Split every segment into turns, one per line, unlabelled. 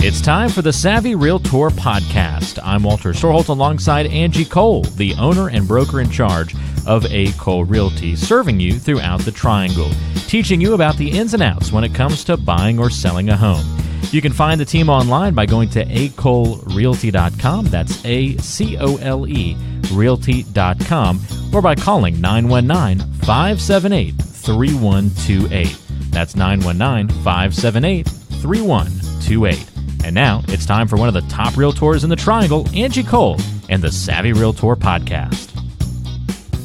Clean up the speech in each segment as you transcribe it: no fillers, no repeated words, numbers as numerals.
It's time for the Savvy Realtor Podcast. I'm Walter Storholt alongside Angie Cole, the owner and broker in charge of A. Cole Realty, serving you throughout the Triangle, teaching you about the ins and outs when it comes to buying or selling a home. You can find the team online by going to acolerealty.com. That's A-C-O-L-E realty.com, or by calling 919-578-3128. That's 919-578-3128. And now it's time for one of the top realtors in the Triangle, Angie Cole, and the Savvy Realtor Podcast.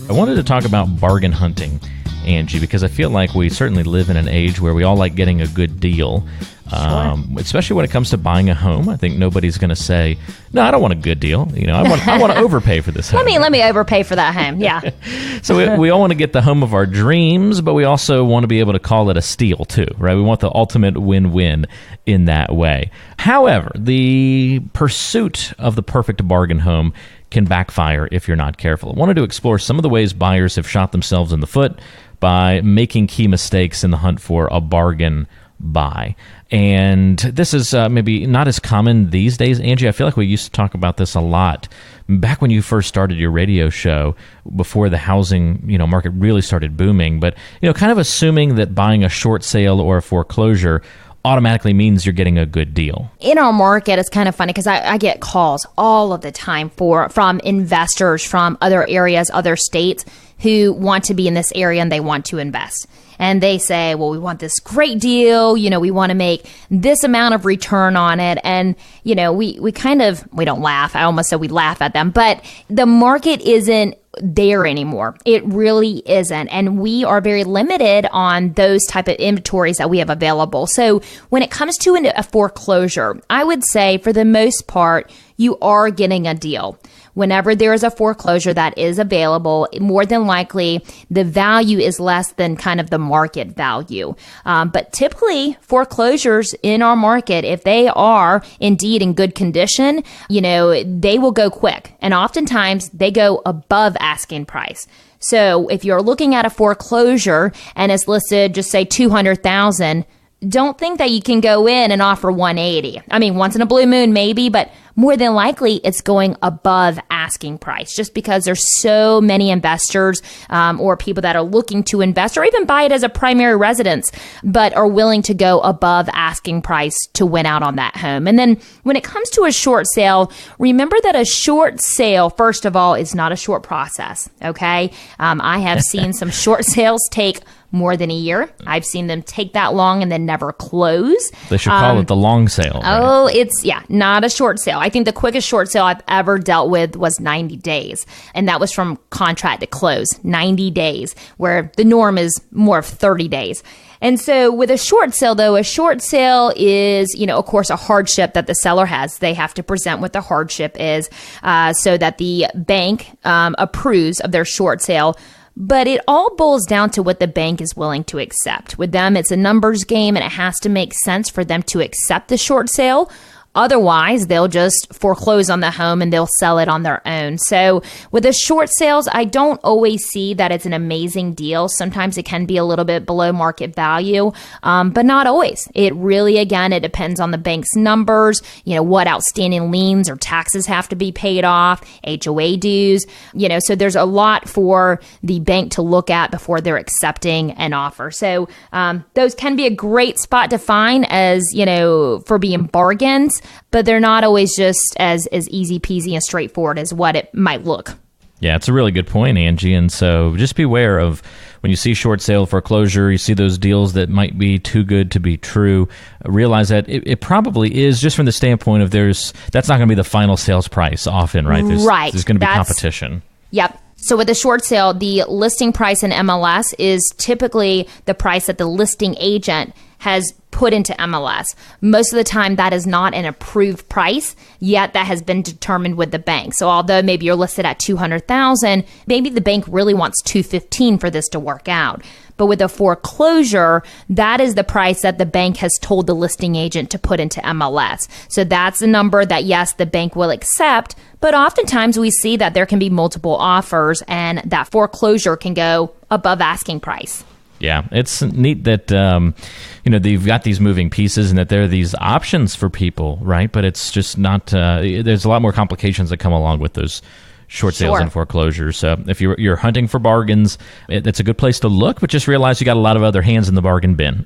I wanted to talk about bargain hunting, Angie, because I feel like we certainly live in an age where we all like getting a good deal. Sure. Especially when it comes to buying a home. I think nobody's going to say, no, I don't want a good deal. You know, I want to overpay for this home.
Let me overpay for that home. Yeah.
So we all want to get the home of our dreams, but we also want to be able to call it a steal too, right? We want the ultimate win-win in that way. However, the pursuit of the perfect bargain home can backfire if you're not careful. I wanted to explore some of the ways buyers have shot themselves in the foot by making key mistakes in the hunt for a bargain buy. And this is maybe not as common these days, Angie. I feel like we used to talk about this a lot back when you first started your radio show, before the housing market really started booming. But kind of assuming that buying a short sale or a foreclosure automatically means you're getting a good deal.
In our market, it's kind of funny because I get calls all of the time from investors from other areas, other states who want to be in this area and they want to invest. And they say, well, we want this great deal. We want to make this amount of return on it. And, we don't laugh. I almost said we laugh at them, but the market isn't there anymore. It really isn't. And we are very limited on those type of inventories that we have available. So when it comes to a foreclosure, I would say for the most part, you are getting a deal. Whenever there is a foreclosure that is available, more than likely the value is less than kind of the market value. But typically foreclosures in our market, if they are indeed in good condition, they will go quick. And oftentimes they go above asking price. So if you're looking at a foreclosure and it's listed, just say $200,000, don't think that you can go in and offer $180,000. I mean, once in a blue moon, maybe, but more than likely it's going above asking price just because there's so many investors or people that are looking to invest or even buy it as a primary residence, but are willing to go above asking price to win out on that home. And then when it comes to a short sale, remember that a short sale, first of all, is not a short process. Okay. I have seen some short sales take more than a year. I've seen them take that long and then never close.
They should call it the long sale. Right?
Oh, it's not a short sale. I think the quickest short sale I've ever dealt with was 90 days. And that was from contract to close, 90 days, where the norm is more of 30 days. And so with a short sale, though, a short sale is, of course, a hardship that the seller has. They have to present what the hardship is so that the bank approves of their short sale. But it all boils down to what the bank is willing to accept. With them, it's a numbers game, and it has to make sense for them to accept the short sale. Otherwise, they'll just foreclose on the home and they'll sell it on their own. So with the short sales, I don't always see that it's an amazing deal. Sometimes it can be a little bit below market value, but not always. It really, again, it depends on the bank's numbers, what outstanding liens or taxes have to be paid off, HOA dues, so there's a lot for the bank to look at before they're accepting an offer. So those can be a great spot to find as, for being bargains, but they're not always just as easy peasy and straightforward as what it might look.
Yeah, it's a really good point, Angie. And so just beware of when you see short sale foreclosure, you see those deals that might be too good to be true. Realize that it probably is, just from the standpoint of that's not going to be the final sales price often, right? There's going to be competition.
Yep. So with a short sale, the listing price in MLS is typically the price that the listing agent has put into MLS. Most of the time, that is not an approved price, yet that has been determined with the bank. So although maybe you're listed at $200,000, maybe the bank really wants $215,000 for this to work out. But with a foreclosure, that is the price that the bank has told the listing agent to put into MLS. So that's a number that, yes, the bank will accept, but oftentimes we see that there can be multiple offers and that foreclosure can go above asking price.
Yeah, it's neat that, you've got these moving pieces and that there are these options for people, right? But it's just not, there's a lot more complications that come along with those short sales and foreclosures. So if you're hunting for bargains, it's a good place to look, but just realize you got a lot of other hands in the bargain bin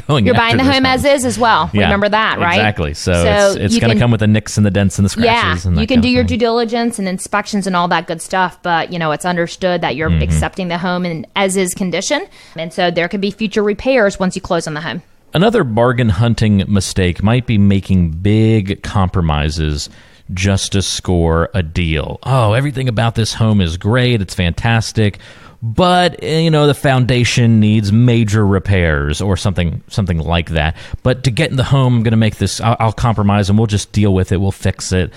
going.
You're buying the home as is as well. Yeah, remember that, right?
Exactly. So it's going to come with the nicks and the dents and the scratches.
Yeah,
and
you can do your due diligence and inspections and all that good stuff, but it's understood that you're accepting the home in as is condition, and so there could be future repairs once you close on the home.
Another bargain hunting mistake might be making big compromises just to score a deal. Oh, everything about this home is great. It's fantastic. But, the foundation needs major repairs or something like that. But to get in the home, I'm going to make this, I'll compromise and we'll just deal with it. We'll fix it.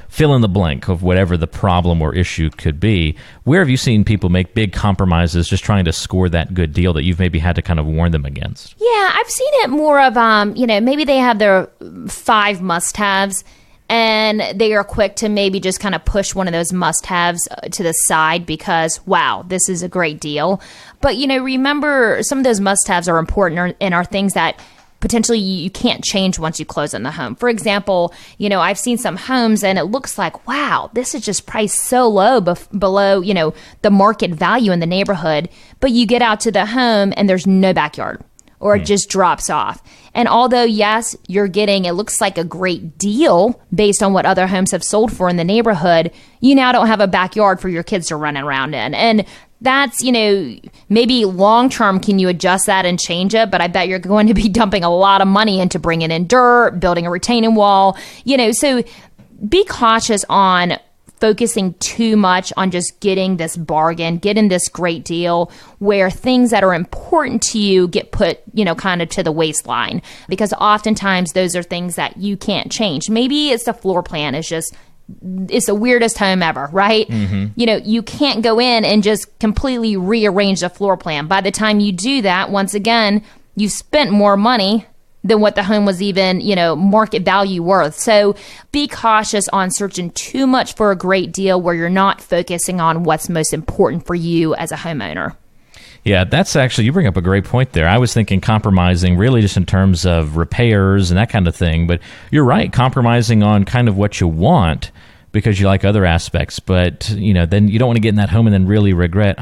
Fill in the blank of whatever the problem or issue could be. Where have you seen people make big compromises just trying to score that good deal that you've maybe had to kind of warn them against?
Yeah, I've seen it more of, maybe they have their 5 must-haves, and they are quick to maybe just kind of push one of those must-haves to the side because, wow, this is a great deal. But, remember, some of those must-haves are important and are things that potentially you can't change once you close on the home. For example, I've seen some homes and it looks like, wow, this is just priced so low below, the market value in the neighborhood. But you get out to the home and there's no backyard, or it just drops off. And although, yes, you're getting, it looks like a great deal based on what other homes have sold for in the neighborhood, you now don't have a backyard for your kids to run around in. And that's, maybe long-term can you adjust that and change it, but I bet you're going to be dumping a lot of money into bringing in dirt, building a retaining wall, so be cautious on focusing too much on just getting this bargain, getting this great deal, where things that are important to you get put, kind of to the waistline. Because oftentimes those are things that you can't change. Maybe it's the floor plan. It's the weirdest home ever, right? You can't go in and just completely rearrange the floor plan. By the time you do that, once again, you've spent more money than what the home was even, market value worth. So be cautious on searching too much for a great deal where you're not focusing on what's most important for you as a homeowner.
Yeah, that's actually, you bring up a great point there. I was thinking compromising really just in terms of repairs and that kind of thing. But you're right, compromising on kind of what you want because you like other aspects. But, then you don't want to get in that home and then really regret,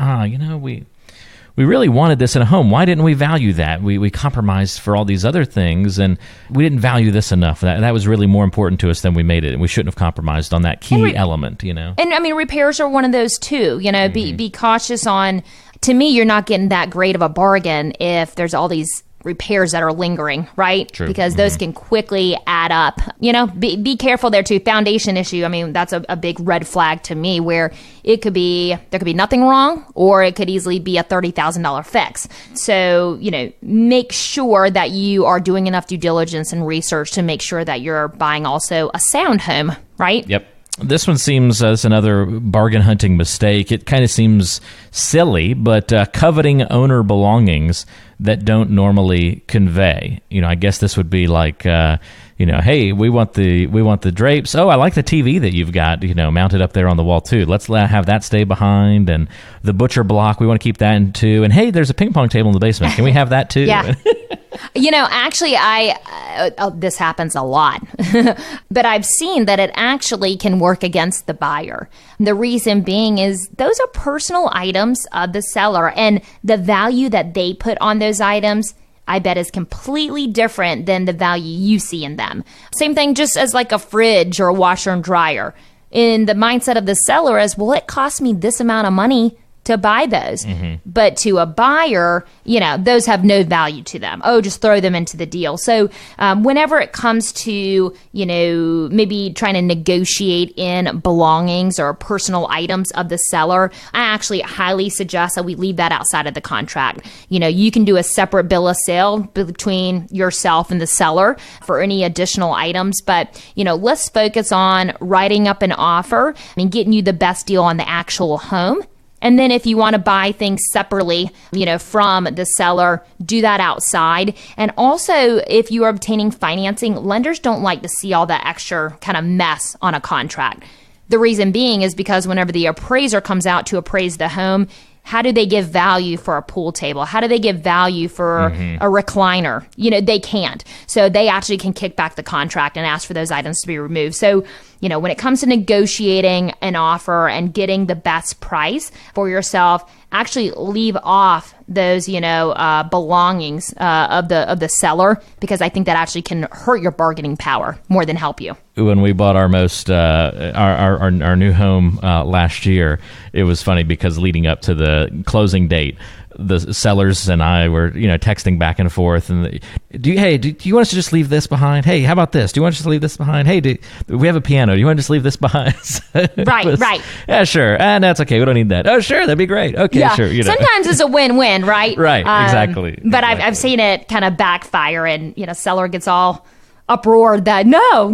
we really wanted this in a home. Why didn't we value that? We compromised for all these other things, and we didn't value this enough. That was really more important to us than we made it, and we shouldn't have compromised on that key element, And
repairs are one of those too. Be cautious on. To me, you're not getting that great of a bargain if there's all these repairs that are lingering, right?
True.
Because those can quickly add up. Be careful there too. Foundation issue. That's a big red flag to me, where there could be nothing wrong, or it could easily be a $30,000 fix. So, make sure that you are doing enough due diligence and research to make sure that you're buying also a sound home, right?
Yep. This one seems as another bargain hunting mistake. It kind of seems silly, but coveting owner belongings that don't normally convey. I guess this would be like, hey, we want the drapes. Oh, I like the TV that you've got, mounted up there on the wall too. Let's have that stay behind. And the butcher block, we want to keep that in too. And hey, there's a ping pong table in the basement. Can we have that too?
Yeah. Actually, this happens a lot, but I've seen that it actually can work against the buyer. The reason being is those are personal items of the seller, and the value that they put on those items, I bet, is completely different than the value you see in them. Same thing just as like a fridge or a washer and dryer. In the mindset of the seller is, well, it cost me this amount of money to buy those. But to a buyer, those have no value to them. Oh, just throw them into the deal. So whenever it comes to, maybe trying to negotiate in belongings or personal items of the seller, I actually highly suggest that we leave that outside of the contract. You can do a separate bill of sale between yourself and the seller for any additional items. But, let's focus on writing up an offer and getting you the best deal on the actual home. And then if you want to buy things separately, from the seller, do that outside. And also, if you are obtaining financing, lenders don't like to see all that extra kind of mess on a contract. The reason being is because whenever the appraiser comes out to appraise the home, How do they give value for a pool table? How do they give value for a recliner? They can't. So they actually can kick back the contract and ask for those items to be removed. So, when it comes to negotiating an offer and getting the best price for yourself, actually leave off those, belongings of the seller, because I think that actually can hurt your bargaining power more than help you.
When we bought our our new home last year, it was funny because leading up to the closing date, the sellers and I were, texting back and forth. And do you want us to just leave this behind? Hey, how about this? Do you want us to leave this behind? Hey, we have a piano. Do you want to just leave this behind?
Right.
Yeah, sure. And that's okay. We don't need that. Oh, sure. That'd be great. Okay,
yeah.
sure.
Sometimes it's a win-win, right?
Right. Exactly.
But I've seen it kind of backfire, and seller gets all uproar that no,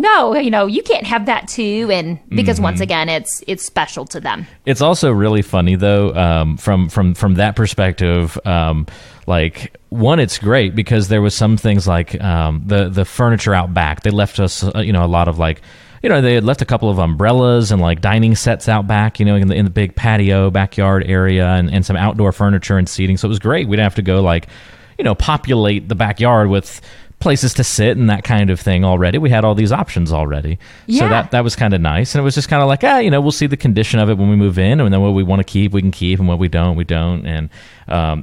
you can't have that too, and because once again, it's special to them. It's
also really funny though, from that perspective. One, it's great because there was some things like the furniture out back. They left us a lot of they had left a couple of umbrellas and dining sets out back, in the big patio backyard area, and some outdoor furniture and seating. So it was great. We didn't have to go populate the backyard with places to sit and that kind of thing already. We had all these options already. Yeah. So that was kind of nice. And it was just kind of we'll see the condition of it when we move in, and then what we want to keep, we can keep, and what we don't, we don't. And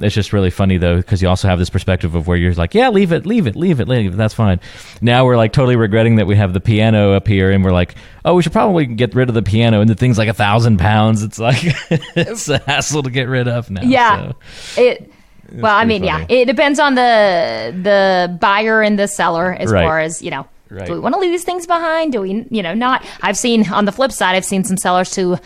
it's just really funny though, because you also have this perspective of where you're leave it. That's fine. Now we're totally regretting that we have the piano up here, and we're we should probably get rid of the piano, and the thing's 1,000 pounds. It's it's a hassle to get rid of now.
Yeah. So. Well, I mean, funny. Yeah, it depends on the buyer and the seller as far as, Right. Do we want to leave these things behind? Do we, not? I've seen, on the flip side, I've seen some sellers who,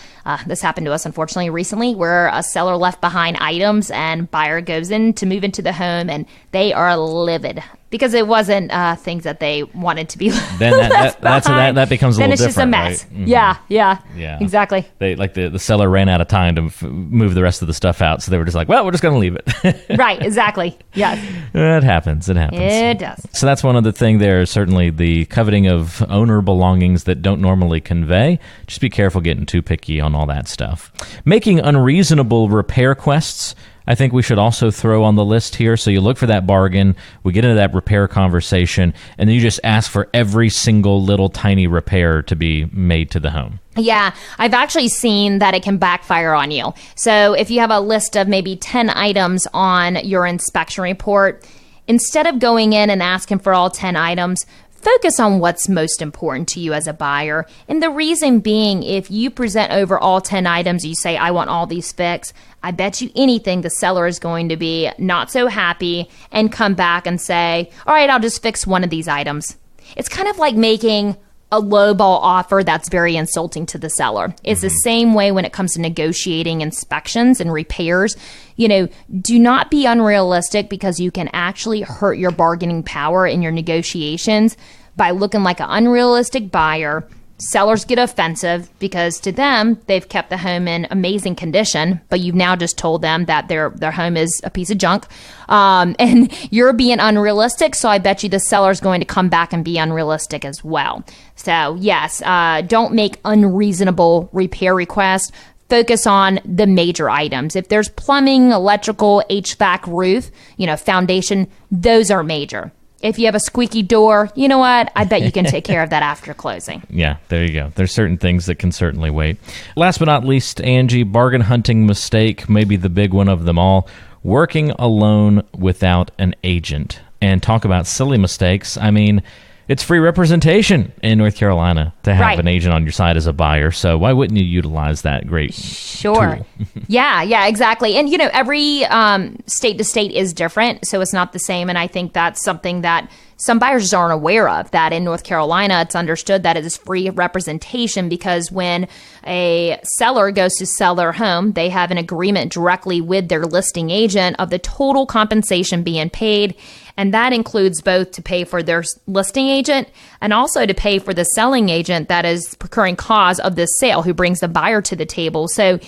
this happened to us, unfortunately, recently, where a seller left behind items and buyer goes in to move into the home, and they are livid because it wasn't things that they wanted to be
then that becomes a
then
little different. Then
it's just a mess.
Right?
Mm-hmm. Yeah, exactly.
They the seller ran out of time to move the rest of the stuff out, so they were just we're just going to leave it.
Right, exactly. Yes.
It happens.
It does.
So that's one other thing there. Certainly the coveting of owner belongings that don't normally convey. Just be careful getting too picky on all that stuff. Making unreasonable repair requests, I think we should also throw on the list here. So you look for that bargain, we get into that repair conversation, and then you just ask for every single little tiny repair to be made to the home.
Yeah, I've actually seen that it can backfire on you. So if you have a list of maybe 10 items on your inspection report, instead of going in and asking for all 10 items, focus on what's most important to you as a buyer. And the reason being, if you present over all 10 items, you say, I want all these fixed, I bet you anything the seller is going to be not so happy and come back and say, all right, I'll just fix one of these items. It's kind of like making a lowball offer that's very insulting to the seller. It's the same way when it comes to negotiating inspections and repairs. Do not be unrealistic, because you can actually hurt your bargaining power in your negotiations by looking like an unrealistic buyer. Sellers get offensive because to them, they've kept the home in amazing condition, but you've now just told them that their home is a piece of junk. And you're being unrealistic, so I bet you the seller's going to come back and be unrealistic as well. So yes, don't make unreasonable repair requests. Focus on the major items. If there's plumbing, electrical, HVAC, roof, foundation, those are major. If you have a squeaky door, you know what? I bet you can take care of that after closing.
Yeah, there you go. There's certain things that can certainly wait. Last but not least, Angie, bargain hunting mistake, maybe the big one of them all, working alone without an agent. And talk about silly mistakes. I mean, it's free representation in North Carolina to have an agent on your side as a buyer. So why wouldn't you utilize that great tool? Yeah, exactly. And,
every state to state is different. So it's not the same. And I think that's something that some buyers just aren't aware of, that in North Carolina, it's understood that it is free representation, because when a seller goes to sell their home, they have an agreement directly with their listing agent of the total compensation being paid. And that includes both to pay for their listing agent and also to pay for the selling agent that is procuring cause of this sale, who brings the buyer to the table. So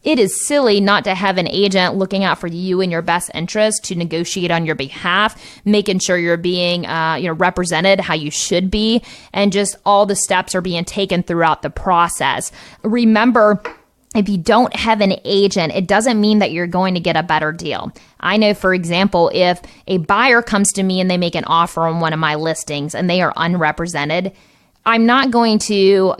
it is silly not to have an agent looking out for you and your best interest to negotiate on your behalf, making sure you're being represented how you should be, and just all the steps are being taken throughout the process. Remember, if you don't have an agent, it doesn't mean that you're going to get a better deal. I know, for example, if a buyer comes to me and they make an offer on one of my listings and they are unrepresented, I'm not going to,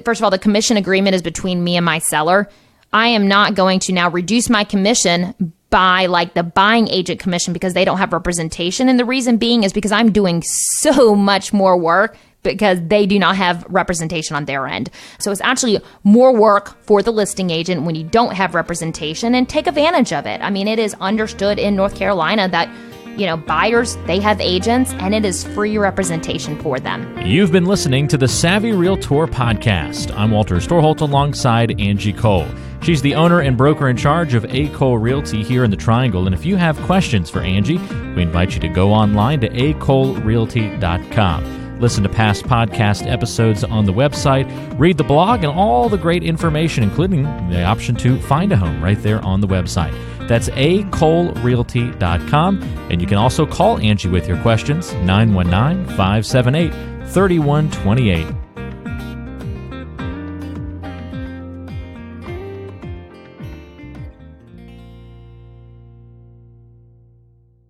first of all, the commission agreement is between me and my seller. I am not going to now reduce my commission by like the buying agent commission because they don't have representation. And the reason being is because I'm doing so much more work because they do not have representation on their end. So it's actually more work for the listing agent when you don't have representation, and take advantage of it. I mean, it is understood in North Carolina that, buyers, they have agents, and it is free representation for them.
You've been listening to the Savvy Realtor podcast. I'm Walter Storholt alongside Angie Cole. She's the owner and broker in charge of A. Cole Realty here in the Triangle. And if you have questions for Angie, we invite you to go online to acolerealty.com. Listen to past podcast episodes on the website, read the blog, and all the great information, including the option to find a home right there on the website. That's acolerealty.com. And you can also call Angie with your questions, 919-578-3128.